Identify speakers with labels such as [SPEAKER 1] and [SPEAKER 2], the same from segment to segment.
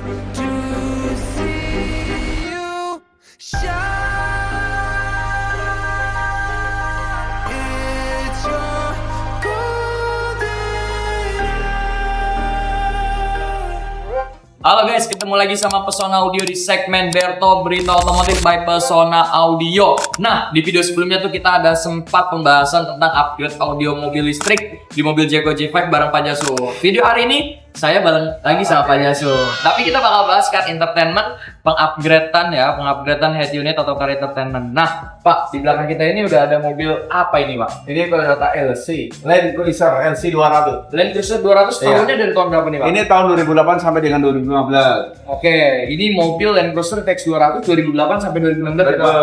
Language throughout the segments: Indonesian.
[SPEAKER 1] to see you shine. It's your golden hour.
[SPEAKER 2] Halo guys, ketemu lagi sama Pesona Audio di segmen Berto Berita Otomotif by Pesona Audio. Nah, di video sebelumnya tuh kita ada sempat pembahasan tentang upgrade audio mobil listrik di mobil Jeko J5 bareng Pak Jasu. Video hari ini saya bareng lagi sama Pak Jasu. Tapi kita bakal bahas car entertainment, pengupgradean head unit atau car entertainment. Nah, Pak, di belakang kita ini udah ada mobil apa ini, Pak?
[SPEAKER 3] Ini Toyota LC, Land Cruiser LC 200.
[SPEAKER 2] Land Cruiser 200 tahunnya dari tahun berapa nih, Pak?
[SPEAKER 3] Ini tahun 2008 sampai dengan 2015.
[SPEAKER 2] Oke, ini mobil Land Cruiser TX200 2008 sampai 2016 ya, Pak?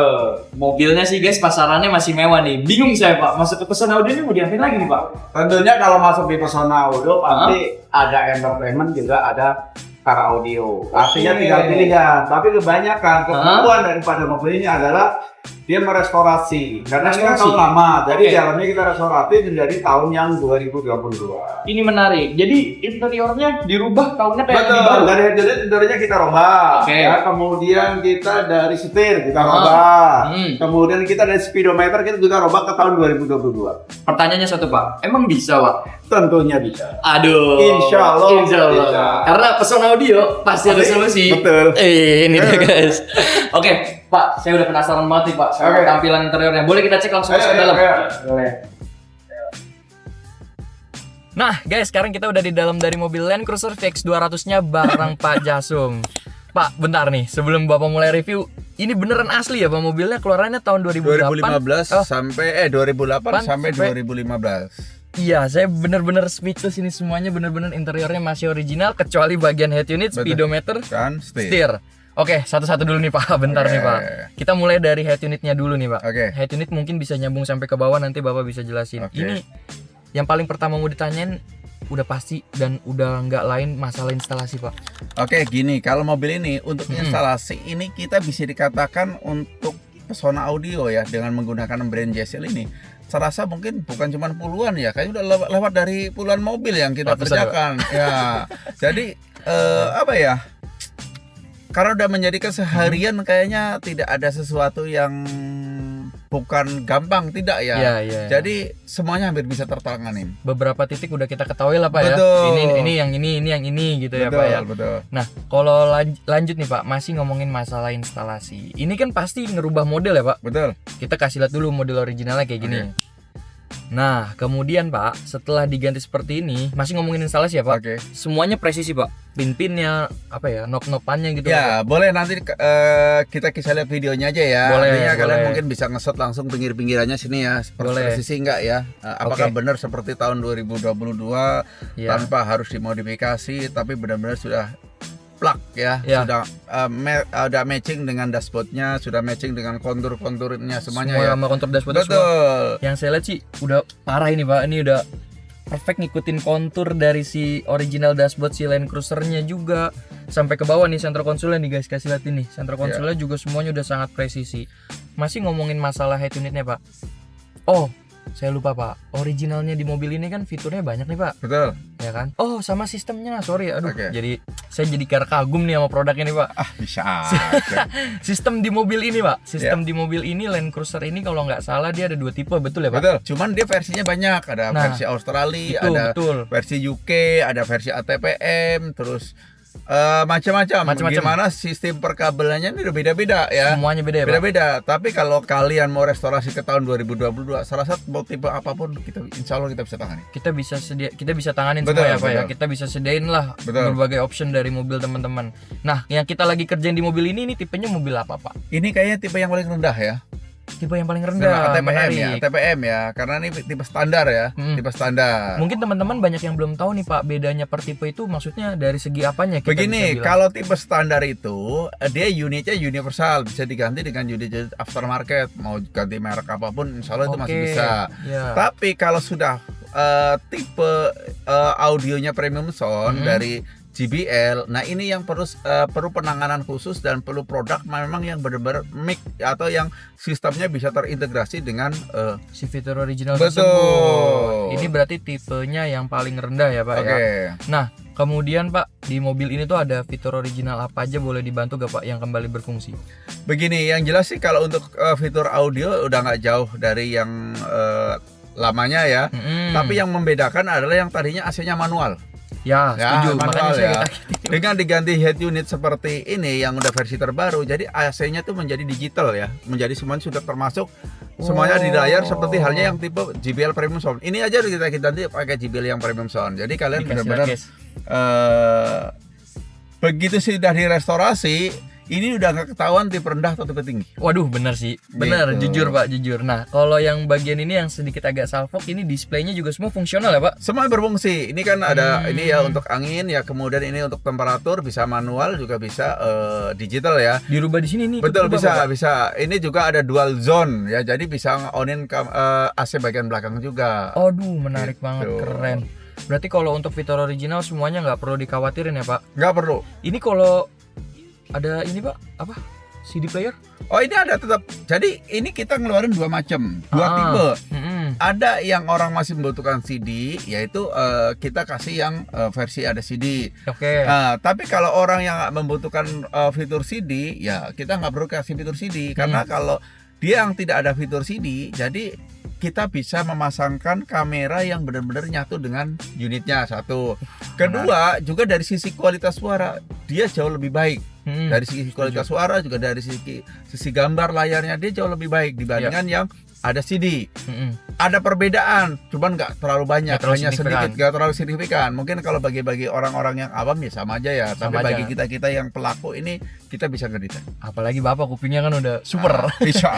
[SPEAKER 2] Mobilnya sih guys, pasarannya masih mewah nih. Bingung saya, Pak. Masuk ke Pesona Audio ini mau diapain lagi nih, Pak?
[SPEAKER 3] Tentunya kalau masuk di Pesona Audio pasti ada entertainment, juga ada car audio. Artinya tinggal pilihan. Tapi kebanyakan keperluan daripada mobil ini adalah dia merestorasi. Karena ini kan tahun lama, jadi jalannya kita restorasi menjadi tahun yang 2022.
[SPEAKER 2] Ini menarik. Jadi interiornya dirubah tahunnya kayak
[SPEAKER 3] Betul,
[SPEAKER 2] baru.
[SPEAKER 3] dari interiornya kita robah.
[SPEAKER 2] Oke.
[SPEAKER 3] Ya, kemudian kita dari setir kita robah.
[SPEAKER 2] Hmm.
[SPEAKER 3] Kemudian kita dari speedometer kita juga robah ke tahun 2022.
[SPEAKER 2] Pertanyaannya satu, Pak. Emang bisa, Pak?
[SPEAKER 3] Tentunya bisa.
[SPEAKER 2] Aduh.
[SPEAKER 3] Insya Allah bisa.
[SPEAKER 2] Karena Pesona Audio pasti ada solusi.
[SPEAKER 3] Betul.
[SPEAKER 2] Ini dia guys. Oke, Pak. Saya udah penasaran banget nih, Pak, sama tampilan interiornya. Boleh kita cek langsung masuk ke dalam? Boleh. Nah, guys, sekarang kita udah di dalam dari mobil Land Cruiser TX200-nya bareng Pak Jasum. Pak, bentar nih, sebelum Bapak mulai review, ini beneran asli ya Pak mobilnya keluarannya tahun 2008?
[SPEAKER 4] 2015 sampai 2008 sampai 2015.
[SPEAKER 2] Iya, saya bener-bener speechless, ini semuanya bener-bener interiornya masih original kecuali bagian head unit, speedometer,
[SPEAKER 4] Kan
[SPEAKER 2] setir. Oke, satu-satu dulu nih Pak, bentar nih Pak. Kita mulai dari head unitnya dulu nih Pak.
[SPEAKER 4] Oke.
[SPEAKER 2] Head unit mungkin bisa nyambung sampai ke bawah, nanti Bapak bisa jelasin.
[SPEAKER 4] Oke.
[SPEAKER 2] Ini yang paling pertama mau ditanyain, udah pasti dan udah nggak lain masalah instalasi Pak.
[SPEAKER 4] Oke, gini, kalau mobil ini untuk instalasi ini kita bisa dikatakan untuk Pesona Audio ya dengan menggunakan brand JSL ini. Saya rasa mungkin bukan cuma puluhan ya, kayaknya udah lewat dari puluhan mobil yang kita kerjakan. Ya. Jadi apa ya? Karena udah menjadi keseharian kayaknya tidak ada sesuatu yang bukan gampang, tidak ya.
[SPEAKER 2] Iya.
[SPEAKER 4] Jadi semuanya hampir bisa tertangani.
[SPEAKER 2] Beberapa titik udah kita ketahui lah Pak.
[SPEAKER 4] Betul.
[SPEAKER 2] Ya. Ini yang ini gitu ya Pak ya.
[SPEAKER 4] Betul.
[SPEAKER 2] Nah, kalau lanjut nih Pak, masih ngomongin masalah instalasi. Ini kan pasti ngerubah model ya Pak.
[SPEAKER 4] Betul.
[SPEAKER 2] Kita kasih lihat dulu model originalnya kayak gini. Nah, kemudian Pak, setelah diganti seperti ini, masih ngomongin instalasi ya Pak.
[SPEAKER 4] Oke.
[SPEAKER 2] Semuanya presisi Pak. Pin-pinnya, apa ya, knob-knobannya gitu.
[SPEAKER 4] Ya,
[SPEAKER 2] Pak.
[SPEAKER 4] boleh nanti kita kisah lihat videonya aja ya.
[SPEAKER 2] Boleh,
[SPEAKER 4] Artinya kalian
[SPEAKER 2] boleh.
[SPEAKER 4] mungkin bisa nge-shot langsung pinggir-pinggirannya sini ya.
[SPEAKER 2] Boleh.
[SPEAKER 4] Presisi enggak ya? Apakah
[SPEAKER 2] Oke.
[SPEAKER 4] benar seperti tahun 2022
[SPEAKER 2] Ya.
[SPEAKER 4] tanpa harus dimodifikasi tapi benar-benar sudah plug ya,
[SPEAKER 2] Ya.
[SPEAKER 4] sudah udah matching dengan dashboardnya, sudah matching dengan kontur-konturnya semuanya
[SPEAKER 2] Semua
[SPEAKER 4] ya.
[SPEAKER 2] sama kontur dashboard semua.
[SPEAKER 4] Betul.
[SPEAKER 2] Yang saya lihat sih udah parah ini Pak. Ini udah perfect ngikutin kontur dari si original dashboard si Land Cruiser-nya juga sampai ke bawah nih center konsolnya nih guys, kasih lihat ini. Center konsolnya juga semuanya udah sangat presisi. Masih ngomongin masalah head unitnya Pak. Oh, saya lupa Pak. Originalnya di mobil ini kan fiturnya banyak nih Pak.
[SPEAKER 4] Betul.
[SPEAKER 2] Ya kan? Oh, sama sistemnya. Sorry, aduh.
[SPEAKER 4] Oke.
[SPEAKER 2] Jadi saya jadi kagum nih sama produknya nih Pak.
[SPEAKER 4] Ah, bisa aja.
[SPEAKER 2] Sistem di mobil ini Pak. Sistem di mobil ini Land Cruiser ini kalau nggak salah dia ada 2 tipe, betul ya Pak?
[SPEAKER 4] Betul. Cuman dia versinya banyak. Ada
[SPEAKER 2] Nah,
[SPEAKER 4] versi Australia,
[SPEAKER 2] itu,
[SPEAKER 4] ada
[SPEAKER 2] betul.
[SPEAKER 4] versi UK, ada versi ATPM, terus macam-macam. Gimana sistem perkabelannya ini udah beda-beda ya.
[SPEAKER 2] Semuanya beda ya Pak?
[SPEAKER 4] Beda-beda. Tapi kalau kalian mau restorasi ke tahun 2022, salah satu mau tipe apapun insya Allah kita bisa tangani.
[SPEAKER 2] Kita bisa tanganin
[SPEAKER 4] Betul,
[SPEAKER 2] semua ya Pak ya.
[SPEAKER 4] betul.
[SPEAKER 2] Kita bisa sediain lah
[SPEAKER 4] Betul.
[SPEAKER 2] berbagai option dari mobil teman-teman. Nah, yang kita lagi kerjain di mobil ini tipenya mobil apa Pak?
[SPEAKER 4] Ini kayaknya tipe yang paling rendah ya.
[SPEAKER 2] Tipe yang paling
[SPEAKER 4] Dengan
[SPEAKER 2] rendah.
[SPEAKER 4] ATPM
[SPEAKER 2] menarik.
[SPEAKER 4] ya, ATPM ya. Karena ini tipe standar ya, tipe standar.
[SPEAKER 2] Mungkin teman-teman banyak yang belum tahu nih Pak, bedanya per tipe itu maksudnya dari segi apanya kita
[SPEAKER 4] Begini,
[SPEAKER 2] bisa bilang.
[SPEAKER 4] kalau tipe standar itu dia unitnya universal, bisa diganti dengan unit aftermarket, mau ganti merek apapun, insya Allah itu masih
[SPEAKER 2] Oke,
[SPEAKER 4] bisa.
[SPEAKER 2] ya.
[SPEAKER 4] Tapi kalau sudah tipe audionya premium sound dari JBL, nah ini yang perlu penanganan khusus dan perlu produk memang yang benar-benar mic atau yang sistemnya bisa terintegrasi dengan
[SPEAKER 2] si fitur original
[SPEAKER 4] betul.
[SPEAKER 2] tersebut. Ini berarti tipenya yang paling rendah ya Pak
[SPEAKER 4] Oke.
[SPEAKER 2] ya. Nah, Kemudian Pak, di mobil ini tuh ada fitur original apa aja, boleh dibantu gak Pak yang kembali berfungsi?
[SPEAKER 4] Begini, yang jelas sih kalau untuk fitur audio udah nggak jauh dari yang lamanya ya. Tapi yang membedakan adalah yang tadinya AC-nya manual.
[SPEAKER 2] Ya, setuju. Makanya
[SPEAKER 4] manual
[SPEAKER 2] saya
[SPEAKER 4] ya.
[SPEAKER 2] kaget.
[SPEAKER 4] Dengan diganti head unit seperti ini yang udah versi terbaru, jadi AC-nya tuh menjadi digital ya, menjadi semuanya sudah termasuk semuanya di layar seperti halnya yang tipe JBL Premium Sound. Ini aja kita ganti pakai JBL yang Premium Sound. Jadi kalian
[SPEAKER 2] Dikasih
[SPEAKER 4] benar-benar
[SPEAKER 2] case.
[SPEAKER 4] begitu sudah direstorasi, ini udah nggak ketahuan tipe rendah atau tipe tinggi.
[SPEAKER 2] Waduh, bener sih. Bener,
[SPEAKER 4] Gitu.
[SPEAKER 2] jujur Pak, jujur. Nah, kalau yang bagian ini yang sedikit agak salfok, ini displaynya juga semua fungsional ya Pak?
[SPEAKER 4] Semua berfungsi. Ini kan ada ini ya untuk angin ya, kemudian ini untuk temperatur bisa manual juga bisa digital ya.
[SPEAKER 2] Dirubah di sini nih.
[SPEAKER 4] Betul,
[SPEAKER 2] ikut
[SPEAKER 4] bisa
[SPEAKER 2] Pak?
[SPEAKER 4] bisa. Ini juga ada dual zone ya, jadi bisa on-in AC bagian belakang juga.
[SPEAKER 2] Aduh, menarik
[SPEAKER 4] Gitu.
[SPEAKER 2] banget, keren. Berarti kalau untuk fitur original semuanya nggak perlu dikhawatirin ya Pak?
[SPEAKER 4] Nggak perlu.
[SPEAKER 2] Ini kalau ada ini Pak, apa? CD player?
[SPEAKER 4] Oh, ini ada tetap. Jadi ini kita ngeluarin dua macam, dua tipe. Ada yang orang masih membutuhkan CD, yaitu kita kasih yang versi ada CD.
[SPEAKER 2] Oke.
[SPEAKER 4] Tapi kalau orang yang nggak membutuhkan fitur CD, ya kita nggak perlu kasih fitur CD karena kalau dia yang tidak ada fitur CD, jadi kita bisa memasangkan kamera yang benar-benar nyatu dengan unitnya, satu. Kedua, juga dari sisi kualitas suara dia jauh lebih baik. Dari sisi kualitas suara juga dari sisi gambar layarnya dia jauh lebih baik dibandingkan yang ada CD. Ada perbedaan, cuman nggak terlalu banyak,
[SPEAKER 2] Nggak terlalu
[SPEAKER 4] hanya
[SPEAKER 2] signifikan.
[SPEAKER 4] sedikit, nggak terlalu signifikan. Mungkin kalau bagi orang-orang yang awam ya sama aja ya.
[SPEAKER 2] Sama
[SPEAKER 4] Tapi bagi
[SPEAKER 2] aja.
[SPEAKER 4] kita yang pelaku ini kita bisa ngedetail.
[SPEAKER 2] Apalagi Bapak kupingnya kan udah super.
[SPEAKER 4] Bisa.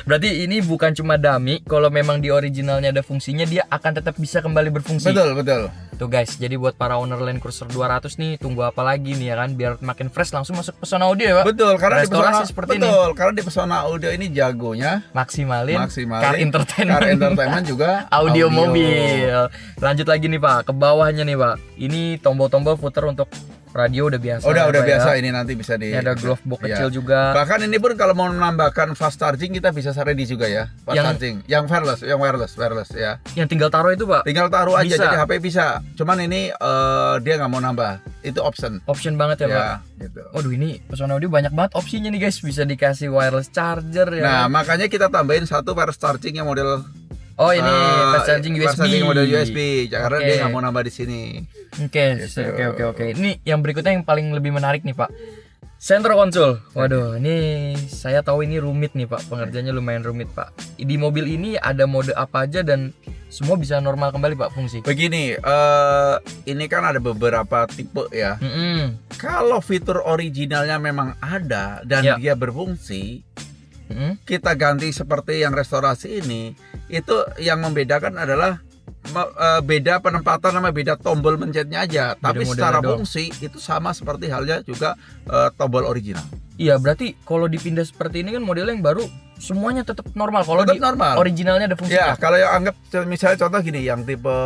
[SPEAKER 2] Berarti ini bukan cuma dummy, kalau memang di originalnya ada fungsinya, dia akan tetap bisa kembali berfungsi.
[SPEAKER 4] Betul.
[SPEAKER 2] Tuh guys, jadi buat para owner Land Cruiser 200 nih, tunggu apa lagi nih ya kan, biar makin fresh langsung masuk Pesona Audio ya Pak.
[SPEAKER 4] Betul, karena di
[SPEAKER 2] Restorasi
[SPEAKER 4] Pesona
[SPEAKER 2] seperti ini.
[SPEAKER 4] betul, karena di Pesona Audio ini jagonya
[SPEAKER 2] Maksimalin
[SPEAKER 4] maksimalin
[SPEAKER 2] car entertainment.
[SPEAKER 4] Car entertainment juga
[SPEAKER 2] audio mobil. Lanjut lagi nih Pak, ke bawahnya nih Pak. Ini tombol-tombol puter untuk radio udah biasa.
[SPEAKER 4] Udah
[SPEAKER 2] ya, Pak,
[SPEAKER 4] biasa
[SPEAKER 2] ya.
[SPEAKER 4] ini nanti bisa di.
[SPEAKER 2] Ini ada glove box
[SPEAKER 4] Iya.
[SPEAKER 2] kecil juga.
[SPEAKER 4] Bahkan ini pun kalau mau menambahkan fast charging kita bisa ready juga ya. Fast charging, yang wireless ya.
[SPEAKER 2] Yang tinggal taruh itu Pak,
[SPEAKER 4] Tinggal taruh aja
[SPEAKER 2] Bisa.
[SPEAKER 4] jadi HP bisa. Cuman ini dia nggak mau nambah. Itu option.
[SPEAKER 2] option banget ya Pak.
[SPEAKER 4] Ya, gitu.
[SPEAKER 2] Waduh, ini Pesona Audio banyak banget opsinya nih guys. Bisa dikasih wireless charger ya.
[SPEAKER 4] Nah, makanya kita tambahin satu wireless charging yang model
[SPEAKER 2] Oh ini fast charging USB.
[SPEAKER 4] fast charging model USB. Karena
[SPEAKER 2] Oke.
[SPEAKER 4] dia nggak mau nambah di sini.
[SPEAKER 2] Oke,
[SPEAKER 4] Gitu.
[SPEAKER 2] oke. Ini yang berikutnya yang paling lebih menarik nih Pak. Center console. Waduh, ini saya tahu ini rumit nih Pak. Pengerjaannya lumayan rumit Pak. Di mobil ini ada mode apa aja dan semua bisa normal kembali Pak fungsi.
[SPEAKER 4] Begini, ini kan ada beberapa tipe ya. Kalau fitur originalnya memang ada dan
[SPEAKER 2] Ya.
[SPEAKER 4] dia berfungsi, kita ganti seperti yang restorasi ini, itu yang membedakan adalah beda penempatan sama beda tombol mencetnya aja. Tapi
[SPEAKER 2] modelnya
[SPEAKER 4] secara
[SPEAKER 2] doang.
[SPEAKER 4] fungsi itu sama seperti halnya juga tombol original.
[SPEAKER 2] Iya, berarti kalau dipindah seperti ini kan modelnya yang baru semuanya tetap normal. Kalau
[SPEAKER 4] Tetap
[SPEAKER 2] di
[SPEAKER 4] normal.
[SPEAKER 2] originalnya ada fungsi.
[SPEAKER 4] Ya, kalau yang anggap misalnya contoh gini, yang tipe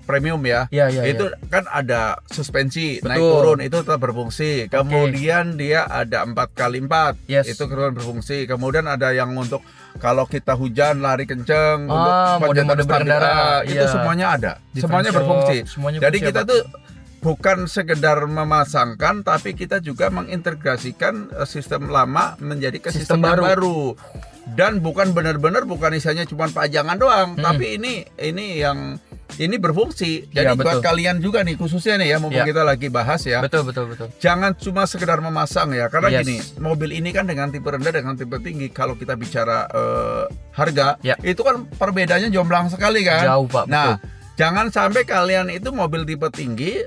[SPEAKER 4] premium ya,
[SPEAKER 2] Iya,
[SPEAKER 4] itu kan ada suspensi naik
[SPEAKER 2] Betul.
[SPEAKER 4] turun itu tetap berfungsi. Kemudian dia ada 4x4,
[SPEAKER 2] Yes.
[SPEAKER 4] itu kemudian berfungsi. Kemudian ada yang untuk kalau kita hujan lari kenceng, untuk
[SPEAKER 2] mode-mode
[SPEAKER 4] pencetan
[SPEAKER 2] berkendara.
[SPEAKER 4] stabilitas, itu
[SPEAKER 2] Iya.
[SPEAKER 4] semuanya ada,
[SPEAKER 2] Defense
[SPEAKER 4] semuanya
[SPEAKER 2] shock,
[SPEAKER 4] berfungsi.
[SPEAKER 2] semuanya
[SPEAKER 4] Jadi
[SPEAKER 2] fungsi,
[SPEAKER 4] kita
[SPEAKER 2] Pak.
[SPEAKER 4] tuh bukan sekedar memasangkan, tapi kita juga mengintegrasikan sistem lama menjadi ke
[SPEAKER 2] Sistem
[SPEAKER 4] sistem yang
[SPEAKER 2] baru.
[SPEAKER 4] baru. Dan bukan benar-benar bukan isinya cuma pajangan doang, tapi ini berfungsi. Jadi
[SPEAKER 2] Iya,
[SPEAKER 4] buat
[SPEAKER 2] betul.
[SPEAKER 4] kalian juga nih khususnya nih ya, mumpung
[SPEAKER 2] Iya.
[SPEAKER 4] kita lagi bahas ya.
[SPEAKER 2] Betul.
[SPEAKER 4] Jangan cuma sekedar memasang ya, karena
[SPEAKER 2] Yes.
[SPEAKER 4] gini, mobil ini kan dengan tipe rendah dengan tipe tinggi, kalau kita bicara harga,
[SPEAKER 2] Ya.
[SPEAKER 4] itu kan perbedaannya jomplang sekali kan.
[SPEAKER 2] Jauh, Pak,
[SPEAKER 4] Nah, jangan sampai kalian itu mobil tipe tinggi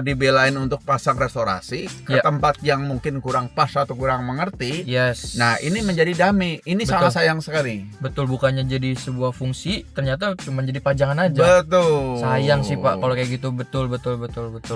[SPEAKER 4] dibelain untuk pasang restorasi ke
[SPEAKER 2] Ya.
[SPEAKER 4] tempat yang mungkin kurang pas atau kurang mengerti.
[SPEAKER 2] Yes.
[SPEAKER 4] Nah, ini menjadi dummy. Ini
[SPEAKER 2] Betul.
[SPEAKER 4] sangat sayang sekali.
[SPEAKER 2] Betul, bukannya jadi sebuah fungsi, ternyata cuma jadi pajangan aja.
[SPEAKER 4] Betul.
[SPEAKER 2] Sayang sih Pak kalau kayak gitu. Betul.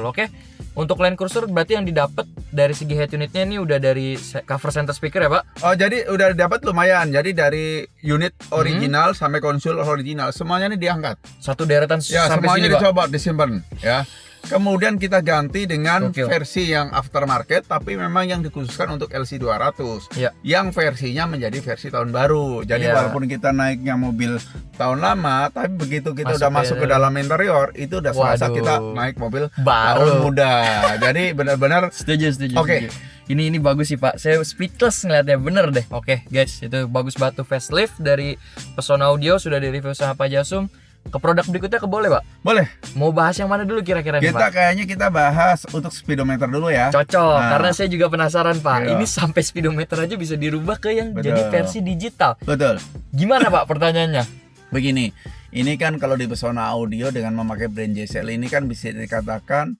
[SPEAKER 2] Oke. Untuk Land Cruiser berarti yang didapat dari segi head unitnya ini udah dari cover center speaker ya Pak?
[SPEAKER 4] Oh, jadi udah dapat lumayan. Jadi dari unit original sampai konsol original semuanya ini diangkat.
[SPEAKER 2] Satu deretan
[SPEAKER 4] Ya,
[SPEAKER 2] sampai
[SPEAKER 4] semuanya
[SPEAKER 2] sini Pak.
[SPEAKER 4] dicoba, disimpan ya. Kemudian kita ganti dengan
[SPEAKER 2] Gokil.
[SPEAKER 4] versi yang aftermarket, tapi memang yang dikhususkan untuk LC200.
[SPEAKER 2] Iya.
[SPEAKER 4] Yang versinya menjadi versi tahun baru. Jadi
[SPEAKER 2] Iya.
[SPEAKER 4] walaupun kita naiknya mobil tahun lama, tapi begitu kita
[SPEAKER 2] Masuk
[SPEAKER 4] udah
[SPEAKER 2] ke-
[SPEAKER 4] masuk ke dalam interior, itu udah serasa
[SPEAKER 2] Waduh.
[SPEAKER 4] kita naik mobil
[SPEAKER 2] Baru.
[SPEAKER 4] tahun muda. Jadi benar-benar
[SPEAKER 2] Setuju.
[SPEAKER 4] Oke.
[SPEAKER 2] Setuju. Ini bagus sih Pak. Saya speechless ngeliatnya, bener deh. Oke guys, itu bagus banget tuh facelift dari Pesona Audio sudah di-review sama Pak Jasum. Ke produk berikutnya boleh Pak?
[SPEAKER 4] boleh.
[SPEAKER 2] Mau bahas yang mana dulu kira-kira nih
[SPEAKER 4] Kita
[SPEAKER 2] Pak?
[SPEAKER 4] kayaknya kita bahas untuk speedometer dulu ya.
[SPEAKER 2] Cocok,
[SPEAKER 4] Nah.
[SPEAKER 2] karena saya juga penasaran Pak.
[SPEAKER 4] Iya.
[SPEAKER 2] Ini sampai speedometer aja bisa dirubah ke yang
[SPEAKER 4] Betul.
[SPEAKER 2] jadi versi digital.
[SPEAKER 4] Betul.
[SPEAKER 2] Gimana Pak pertanyaannya?
[SPEAKER 4] Begini, ini kan kalau di Pesona Audio dengan memakai brand JSL ini kan bisa dikatakan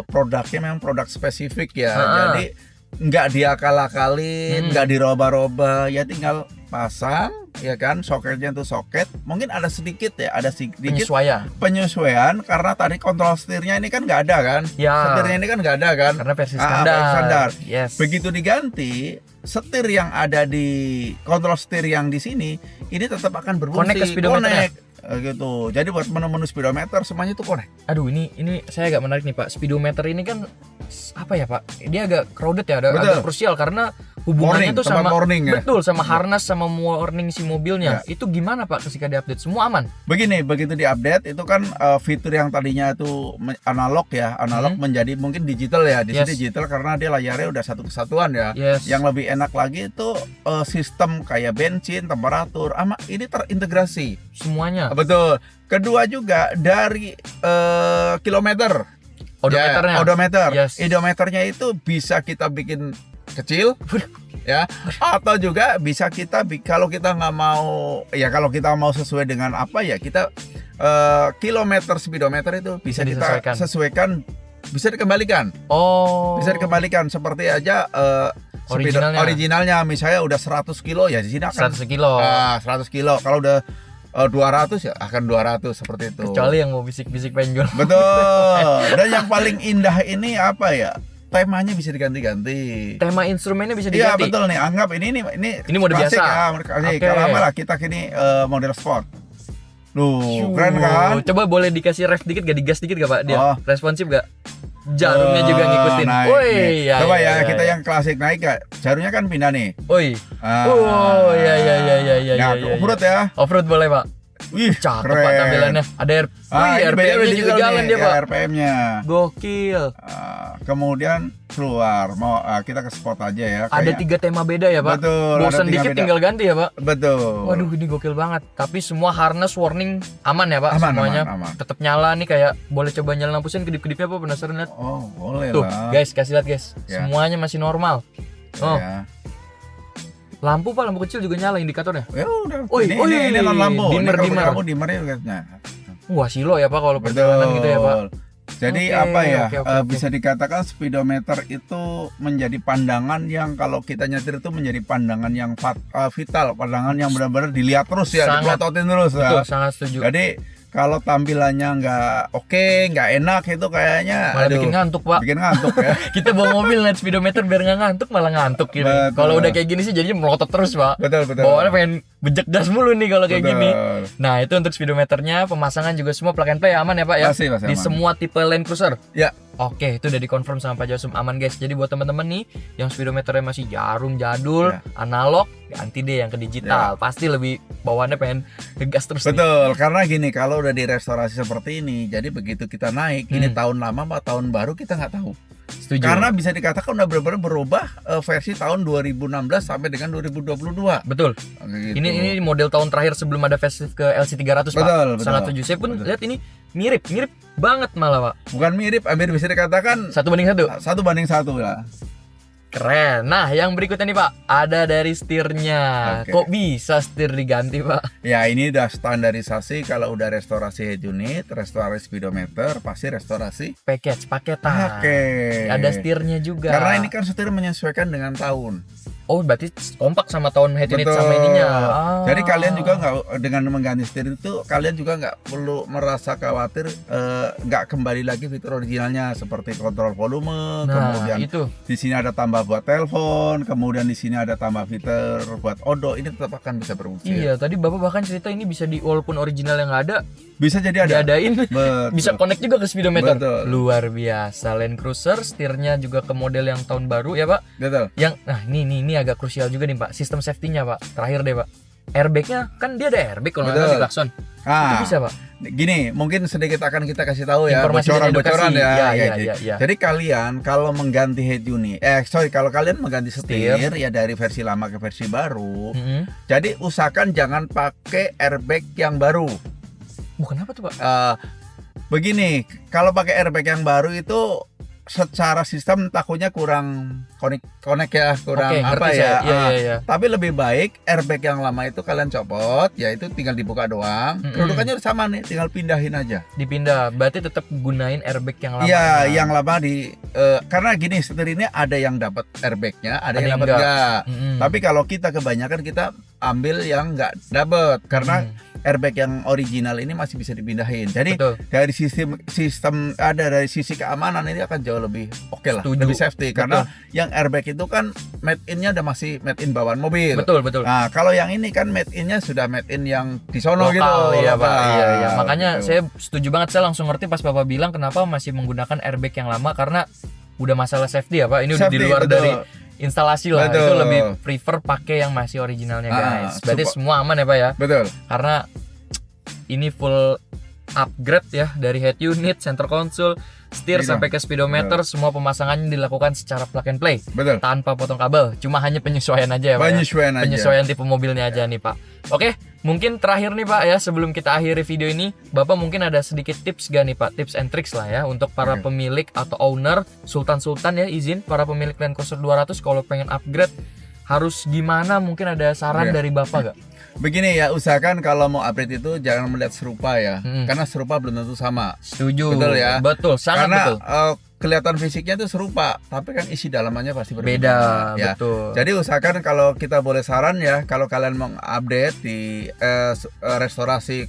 [SPEAKER 4] produknya memang produk spesifik ya.
[SPEAKER 2] Ha-ha.
[SPEAKER 4] Jadi nggak diakal-akalin, nggak dirubah-rubah, ya tinggal pasang, ya kan, soketnya tuh soket. Mungkin ada sedikit ya, ada sedikit
[SPEAKER 2] Penyesuaian.
[SPEAKER 4] penyesuaian karena tadi kontrol setirnya ini kan nggak ada kan,
[SPEAKER 2] Ya.
[SPEAKER 4] setirnya ini kan nggak ada kan,
[SPEAKER 2] Karena versi
[SPEAKER 4] Ah,
[SPEAKER 2] standar.
[SPEAKER 4] versi standar.
[SPEAKER 2] Yes.
[SPEAKER 4] Begitu diganti, setir yang ada di kontrol setir yang di sini ini tetap akan berfungsi.
[SPEAKER 2] Connect ke speedometernya.
[SPEAKER 4] Gitu. Jadi buat menu-menu speedometer semuanya itu connect.
[SPEAKER 2] Aduh, ini saya agak menarik nih Pak. Speedometer ini kan apa ya Pak? Dia agak crowded ya,
[SPEAKER 4] Betul.
[SPEAKER 2] agak krusial karena hubungannya
[SPEAKER 4] Warning,
[SPEAKER 2] tuh
[SPEAKER 4] tempat
[SPEAKER 2] sama
[SPEAKER 4] warning ya.
[SPEAKER 2] betul sama harness sama warning si mobilnya.
[SPEAKER 4] Ya.
[SPEAKER 2] Itu gimana Pak ketika diupdate? Semua aman?
[SPEAKER 4] Begini, begitu diupdate itu kan fitur yang tadinya itu analog ya, analog menjadi mungkin digital ya. Di
[SPEAKER 2] Yes.
[SPEAKER 4] sini digital karena dia layarnya udah satu kesatuan ya.
[SPEAKER 2] Yes.
[SPEAKER 4] Yang lebih enak lagi itu sistem kayak bensin, temperatur, ini terintegrasi.
[SPEAKER 2] Semuanya.
[SPEAKER 4] Betul. Kedua juga dari kilometer.
[SPEAKER 2] Odometernya.
[SPEAKER 4] Ya, odometer.
[SPEAKER 2] Yes.
[SPEAKER 4] Odometernya itu bisa kita bikin kecil, ya, atau juga bisa kita kalau kita nggak mau, ya kalau kita mau sesuai dengan apa ya kita kilometer speedometer itu bisa kita
[SPEAKER 2] Disesuaikan.
[SPEAKER 4] sesuaikan, bisa dikembalikan,
[SPEAKER 2] Oh.
[SPEAKER 4] bisa dikembalikan seperti aja originalnya misalnya udah 100 kilo ya di sini akan
[SPEAKER 2] 100 kilo.
[SPEAKER 4] 100 kilo. Kalau udah 200 ya akan 200 seperti itu.
[SPEAKER 2] Kecuali yang mau bisik-bisik pengen jual.
[SPEAKER 4] Betul. Dan yang paling indah ini apa ya? Temanya bisa diganti-ganti.
[SPEAKER 2] Tema instrumennya bisa
[SPEAKER 4] Iya
[SPEAKER 2] diganti.
[SPEAKER 4] betul nih. Anggap ini
[SPEAKER 2] mode
[SPEAKER 4] klasik
[SPEAKER 2] biasa.
[SPEAKER 4] Ya, mode klasik.
[SPEAKER 2] Oke.
[SPEAKER 4] Kalau apa lah kita kini model sport. Keren kan?
[SPEAKER 2] Coba boleh dikasih ref dikit gak, digas dikit gak Pak dia?
[SPEAKER 4] Oh.
[SPEAKER 2] Responsif gak? Jarumnya juga ngikutin.
[SPEAKER 4] Naik
[SPEAKER 2] Woi,
[SPEAKER 4] nih.
[SPEAKER 2] ya.
[SPEAKER 4] Coba
[SPEAKER 2] ya,
[SPEAKER 4] ya, kita yang klasik naik gak? Jarumnya kan pindah nih.
[SPEAKER 2] Woi.
[SPEAKER 4] Ah.
[SPEAKER 2] Oh, ya.
[SPEAKER 4] Nah, off-road ya.
[SPEAKER 2] Off-road boleh Pak.
[SPEAKER 4] Wih,
[SPEAKER 2] Cakep
[SPEAKER 4] keren.
[SPEAKER 2] Pak tampilannya. Ada
[SPEAKER 4] ini
[SPEAKER 2] RPM-nya juga jalan dia Pak.
[SPEAKER 4] RPM-nya.
[SPEAKER 2] Gokil.
[SPEAKER 4] Kemudian keluar mau kita ke spot aja ya.
[SPEAKER 2] Ada 3 tema beda ya Pak.
[SPEAKER 4] Betul, ada
[SPEAKER 2] Bosan
[SPEAKER 4] 3
[SPEAKER 2] dikit
[SPEAKER 4] beda.
[SPEAKER 2] tinggal ganti ya Pak.
[SPEAKER 4] Betul.
[SPEAKER 2] Waduh, ini gokil banget. Tapi semua harness warning aman ya Pak,
[SPEAKER 4] Aman,
[SPEAKER 2] semuanya.
[SPEAKER 4] aman.
[SPEAKER 2] Tetap nyala nih, kayak boleh coba nyala lampusin kedip-kedipnya Pak, penasaran lihat.
[SPEAKER 4] Oh, boleh
[SPEAKER 2] Tuh,
[SPEAKER 4] lah.
[SPEAKER 2] guys, kasih lihat guys.
[SPEAKER 4] Ya.
[SPEAKER 2] Semuanya masih normal. Oh,
[SPEAKER 4] Ya.
[SPEAKER 2] lampu Pak, lampu kecil juga nyala indikatornya.
[SPEAKER 4] Ya udah.
[SPEAKER 2] Oi,
[SPEAKER 4] ini non lampu.
[SPEAKER 2] dimmer,
[SPEAKER 4] Ini kalau
[SPEAKER 2] dimmer.
[SPEAKER 4] kamu dimmer ya katanya.
[SPEAKER 2] Wah, silo ya Pak kalau perjalanan gitu ya Pak.
[SPEAKER 4] Jadi
[SPEAKER 2] Oke,
[SPEAKER 4] apa ya?
[SPEAKER 2] oke.
[SPEAKER 4] Bisa dikatakan speedometer itu menjadi pandangan yang kalau kita nyetir itu menjadi pandangan yang vital, pandangan yang benar-benar dilihat terus ya,
[SPEAKER 2] Sangat.
[SPEAKER 4] dipelototin terus ya.
[SPEAKER 2] Betul, sangat setuju.
[SPEAKER 4] Jadi kalau tampilannya nggak oke, nggak enak itu kayaknya
[SPEAKER 2] Malah bikin ngantuk Pak.
[SPEAKER 4] bikin ngantuk ya.
[SPEAKER 2] Kita bawa mobil lihat speedometer biar nggak ngantuk, malah ngantuk gitu.
[SPEAKER 4] Betul.
[SPEAKER 2] Kalau udah kayak gini sih jadinya melotot terus Pak.
[SPEAKER 4] Betul, betul.
[SPEAKER 2] Bawaannya pengen bejek gas mulu nih kalau kayak
[SPEAKER 4] Betul.
[SPEAKER 2] gini. Nah, itu untuk speedometernya, pemasangan juga semua plug and play aman ya Pak ya?
[SPEAKER 4] Masih
[SPEAKER 2] Di
[SPEAKER 4] aman.
[SPEAKER 2] semua tipe Land Cruiser.
[SPEAKER 4] Ya,
[SPEAKER 2] Oke, itu udah dikonfirm sama Pak Jasum, aman guys. Jadi buat teman-teman nih yang speedometernya masih jarum jadul,
[SPEAKER 4] Ya.
[SPEAKER 2] analog, ganti deh yang ke digital. Pasti lebih bawaannya pengen ngegas terus nih.
[SPEAKER 4] betul. Karena gini, kalau udah direstorasi seperti ini, jadi begitu kita naik, ini tahun lama apa tahun baru kita nggak tahu.
[SPEAKER 2] Setuju.
[SPEAKER 4] Karena bisa dikatakan udah benar-benar berubah versi tahun 2016 sampai dengan 2022.
[SPEAKER 2] Betul.
[SPEAKER 4] Gitu.
[SPEAKER 2] Ini model tahun terakhir sebelum ada facelift ke LC300 Pak.
[SPEAKER 4] Betul, betul.
[SPEAKER 2] Sangat setuju. Saya pun
[SPEAKER 4] Betul.
[SPEAKER 2] lihat ini mirip banget malah Pak.
[SPEAKER 4] Bukan mirip, hampir bisa dikatakan
[SPEAKER 2] 1:1.
[SPEAKER 4] 1:1 lah.
[SPEAKER 2] Keren. Nah, yang berikutnya nih Pak, ada dari setirnya.
[SPEAKER 4] Oke.
[SPEAKER 2] Kok bisa setir diganti Pak?
[SPEAKER 4] Ya ini udah standarisasi kalau udah restorasi head unit, restorasi speedometer, pasti restorasi
[SPEAKER 2] Paketan.
[SPEAKER 4] Oke.
[SPEAKER 2] Ada setirnya juga.
[SPEAKER 4] Karena ini kan setir menyesuaikan dengan tahun.
[SPEAKER 2] Oh, berarti kompak sama tahun head unit
[SPEAKER 4] Betul.
[SPEAKER 2] sama ininya.
[SPEAKER 4] Jadi kalian juga nggak, dengan mengganti setir itu kalian juga nggak perlu merasa khawatir nggak kembali lagi fitur originalnya seperti kontrol volume, kemudian
[SPEAKER 2] itu.
[SPEAKER 4] di sini ada tambah buat telepon, kemudian di sini ada tambah fitur buat odo, ini tetap akan bisa berfungsi.
[SPEAKER 2] Iya, tadi Bapak bahkan cerita ini bisa walaupun original yang nggak ada,
[SPEAKER 4] Bisa jadi ada.
[SPEAKER 2] diadain.
[SPEAKER 4] Betul.
[SPEAKER 2] Bisa connect juga ke speedometer.
[SPEAKER 4] Betul.
[SPEAKER 2] Luar biasa. Land Cruiser, setirnya juga ke model yang tahun baru ya, Pak.
[SPEAKER 4] Betul.
[SPEAKER 2] Yang ini agak krusial juga nih, Pak. Sistem safety-nya, Pak. Terakhir deh, Pak. Airbag-nya kan dia ada airbag kalau nggak salah di klakson. Itu bisa, Pak.
[SPEAKER 4] Gini, mungkin sedikit akan kita kasih tahu ya,
[SPEAKER 2] Informasi dan
[SPEAKER 4] bocoran-bocoran
[SPEAKER 2] edukasi.
[SPEAKER 4] ya.
[SPEAKER 2] Ya.
[SPEAKER 4] Jadi kalian kalau mengganti head unit, kalau kalian mengganti setir ya dari versi lama ke versi baru, jadi usahakan jangan pakai airbag yang baru.
[SPEAKER 2] Kenapa tuh, Pak?
[SPEAKER 4] Begini, kalau pakai airbag yang baru itu secara sistem takutnya kurang connect ya, kurang
[SPEAKER 2] Oke,
[SPEAKER 4] apa
[SPEAKER 2] ngerti
[SPEAKER 4] ya.
[SPEAKER 2] saya. Iya.
[SPEAKER 4] Tapi lebih baik airbag yang lama itu kalian copot, yaitu tinggal dibuka doang. Kedudukannya sama nih, tinggal pindahin aja.
[SPEAKER 2] Dipindah, berarti tetap gunain airbag yang lama.
[SPEAKER 4] Iya, yang lama karena gini, setir ini ada yang dapat airbagnya, ada yang dapat enggak. Tapi kalau kita kebanyakan kita ambil yang enggak dapat karena airbag yang original ini masih bisa dipindahin. Jadi dari dari sisi keamanan ini akan jauh lebih oke lah, lebih safety. Karena yang airbag itu kan made in-nya udah masih made in bawaan mobil.
[SPEAKER 2] Betul.
[SPEAKER 4] Nah, kalau yang ini kan made in-nya sudah made in yang di sono gitu.
[SPEAKER 2] Iya, Pak. Iya. Makanya
[SPEAKER 4] gitu.
[SPEAKER 2] saya setuju banget, saya langsung ngerti pas Bapak bilang kenapa masih menggunakan airbag yang lama, karena udah masalah safety ya, Pak. Ini udah di luar dari instalasi lah. Itu lebih prefer pakai yang masih originalnya, guys. Berarti semua aman ya, Pak ya?
[SPEAKER 4] Betul.
[SPEAKER 2] Karena ini full upgrade ya, dari head unit, center console, setir sampai ke speedometer. Semua pemasangannya dilakukan secara plug and play.
[SPEAKER 4] Betul.
[SPEAKER 2] Tanpa potong kabel, cuma hanya penyesuaian aja ya, Pak. Penyesuaian tipe mobilnya aja nih, Pak. Oke, mungkin terakhir nih, Pak ya, sebelum kita akhiri video ini, Bapak mungkin ada sedikit tips gak nih, Pak? Tips and tricks lah ya untuk para pemilik atau owner, sultan ya, izin para pemilik Land Cruiser 200 kalau pengen upgrade harus gimana? Mungkin ada saran dari Bapak gak?
[SPEAKER 4] Begini ya, usahakan kalau mau upgrade itu jangan melihat serupa ya, karena serupa belum tentu sama.
[SPEAKER 2] Setuju.
[SPEAKER 4] Betul ya.
[SPEAKER 2] Betul, sangat
[SPEAKER 4] karena,
[SPEAKER 2] betul.
[SPEAKER 4] Kelihatan fisiknya itu serupa, tapi kan isi dalamannya pasti berbeda.
[SPEAKER 2] Beda,
[SPEAKER 4] ya.
[SPEAKER 2] betul.
[SPEAKER 4] Jadi usahakan, kalau kita boleh saran ya, kalau kalian mau update di restorasi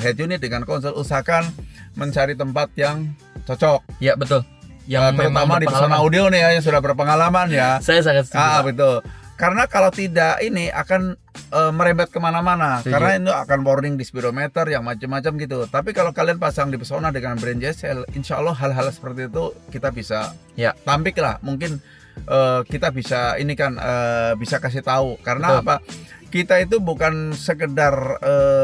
[SPEAKER 4] head unit dengan konsol, usahakan mencari tempat yang cocok.
[SPEAKER 2] Ya betul. Yang
[SPEAKER 4] terutama di Pesona Audio nih ya, yang sudah berpengalaman ya.
[SPEAKER 2] Saya sangat setuju.
[SPEAKER 4] Betul. Karena kalau tidak, ini akan merembet kemana-mana. Karena itu akan warning di speedometer yang macam-macam gitu. Tapi kalau kalian pasang di Pesona dengan brand JSL, insya Allah hal-hal seperti itu kita bisa tampik lah. Mungkin kita bisa bisa kasih tahu. Karena apa? Kita itu bukan sekedar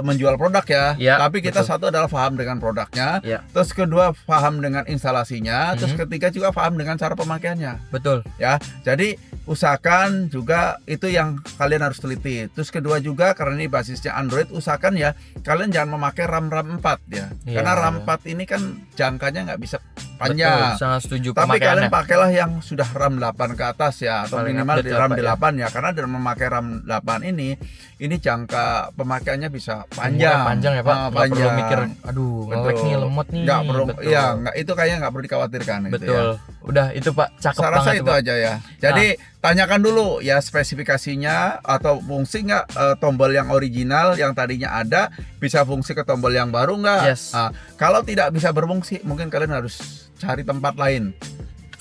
[SPEAKER 4] menjual produk ya, tapi kita satu adalah paham dengan produknya, terus kedua paham dengan instalasinya, terus ketiga juga paham dengan cara pemakaiannya.
[SPEAKER 2] Betul.
[SPEAKER 4] Ya, jadi usahakan juga itu yang kalian harus teliti. Terus kedua juga, karena ini basisnya Android, usahakan ya kalian jangan memakai RAM 4 ya, karena RAM 4 ini kan jangkanya nggak bisa panjang.
[SPEAKER 2] Betul, sangat setuju.
[SPEAKER 4] Tapi kalian pakailah yang sudah RAM 8 ke atas ya, atau
[SPEAKER 2] paling
[SPEAKER 4] minimal di RAM 8 ya, karena dengan memakai RAM 8 ini jangka pemakaiannya bisa panjang.
[SPEAKER 2] Panjang ya, Pak. Nggak perlu mikir, aduh, ngelek nih, lemot nih.
[SPEAKER 4] Nggak perlu, itu kayaknya nggak perlu dikhawatirkan.
[SPEAKER 2] Betul.
[SPEAKER 4] Gitu ya.
[SPEAKER 2] Udah itu, Pak, cakep
[SPEAKER 4] Saya
[SPEAKER 2] banget
[SPEAKER 4] rasa itu aja ya. Jadi tanyakan dulu ya spesifikasinya, atau fungsi nggak tombol yang original yang tadinya ada bisa fungsi ke tombol yang baru nggak? Kalau tidak bisa berfungsi, mungkin kalian harus cari tempat lain.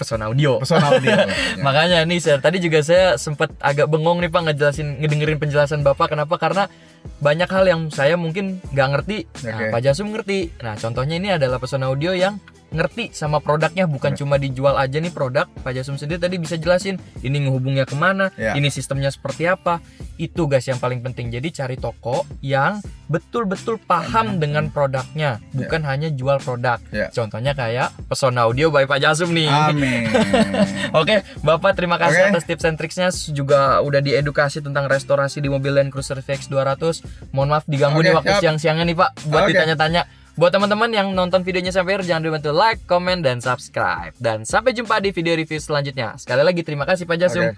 [SPEAKER 2] Pesona Audio.
[SPEAKER 4] Ya.
[SPEAKER 2] Makanya nih, tadi juga saya sempat agak bengong nih, Pak, ngedengerin penjelasan Bapak. Kenapa? Karena banyak hal yang saya mungkin nggak ngerti. Nah, Pak Jasum ngerti. Nah, contohnya ini adalah Pesona Audio yang ngerti sama produknya, bukan cuma dijual aja nih produk. Pak Jasum sendiri tadi bisa jelasin ini ngehubungnya kemana, ini sistemnya seperti apa. Itu guys yang paling penting. Jadi cari toko yang betul-betul paham dengan produknya, bukan hanya jual produk. Contohnya kayak Pesona Audio by Pak Jasum nih.
[SPEAKER 4] Amin.
[SPEAKER 2] Oke, Bapak terima kasih atas tips and tricksnya, juga udah diedukasi tentang restorasi di mobil Land Cruiser VX 200. Mohon maaf diganggu nih waktu siang-siangnya nih, Pak, buat ditanya-tanya. Buat teman-teman yang nonton videonya sampai akhir, jangan lupa bantu like, comment, dan subscribe. Dan sampai jumpa di video review selanjutnya. Sekali lagi terima kasih Pak Jasum.